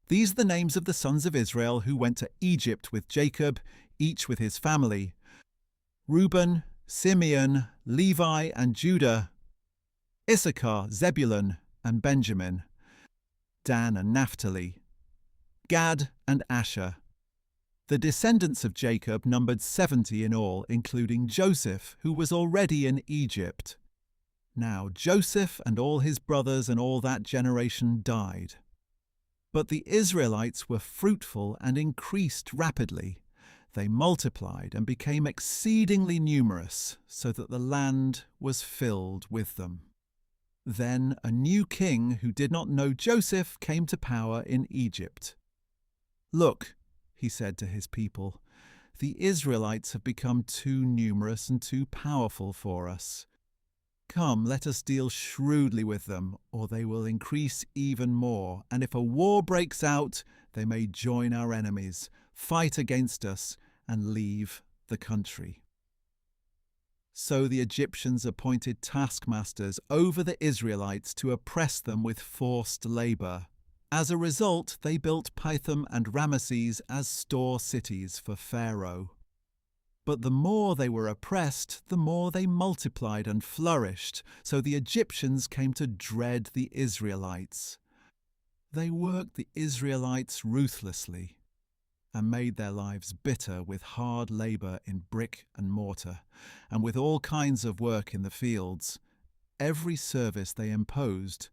These are the names of the sons of Israel who went to Egypt with Jacob, each with his family: Reuben, Simeon, Levi, and Judah; Issachar, Zebulun, and Benjamin; Dan and Naphtali; Gad and Asher. The descendants of Jacob numbered 70 in all, including Joseph, who was already in Egypt. Now Joseph and all his brothers and all that generation died. But the Israelites were fruitful and increased rapidly. They multiplied and became exceedingly numerous, so that the land was filled with them. Then a new king who did not know Joseph came to power in Egypt. "Look," he said to his people, "the Israelites have become too numerous and too powerful for us. Come, let us deal shrewdly with them, or they will increase even more, and if a war breaks out, they may join our enemies, fight against us, and leave the country." So the Egyptians appointed taskmasters over the Israelites to oppress them with forced labor. As a result, they built Pithom and Ramesses as store cities for Pharaoh. But the more they were oppressed, the more they multiplied and flourished, so the Egyptians came to dread the Israelites. They worked the Israelites ruthlessly and made their lives bitter with hard labor in brick and mortar, and with all kinds of work in the fields. Every service they imposed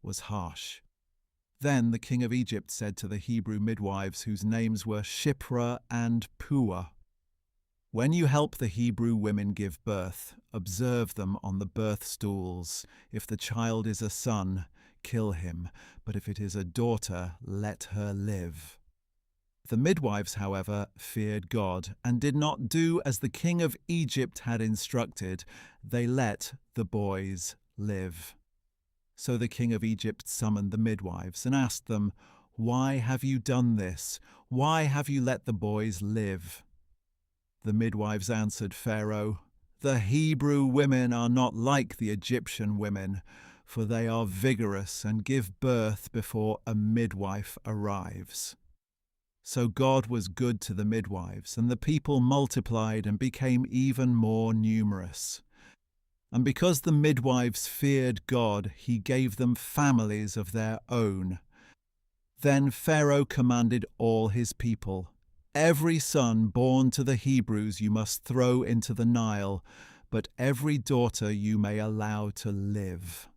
was harsh. Then the king of Egypt said to the Hebrew midwives, whose names were Shiphrah and Puah, "When you help the Hebrew women give birth, observe them on the birth stools. If the child is a son, kill him, but if it is a daughter, let her live." The midwives, however, feared God and did not do as the king of Egypt had instructed. They let the boys live. So the king of Egypt summoned the midwives and asked them, "Why have you done this? Why have you let the boys live?" The midwives answered Pharaoh, "The Hebrew women are not like the Egyptian women, for they are vigorous and give birth before a midwife arrives." So God was good to the midwives, and the people multiplied and became even more numerous. And because the midwives feared God, he gave them families of their own. Then Pharaoh commanded all his people, "Every son born to the Hebrews you must throw into the Nile, but every daughter you may allow to live."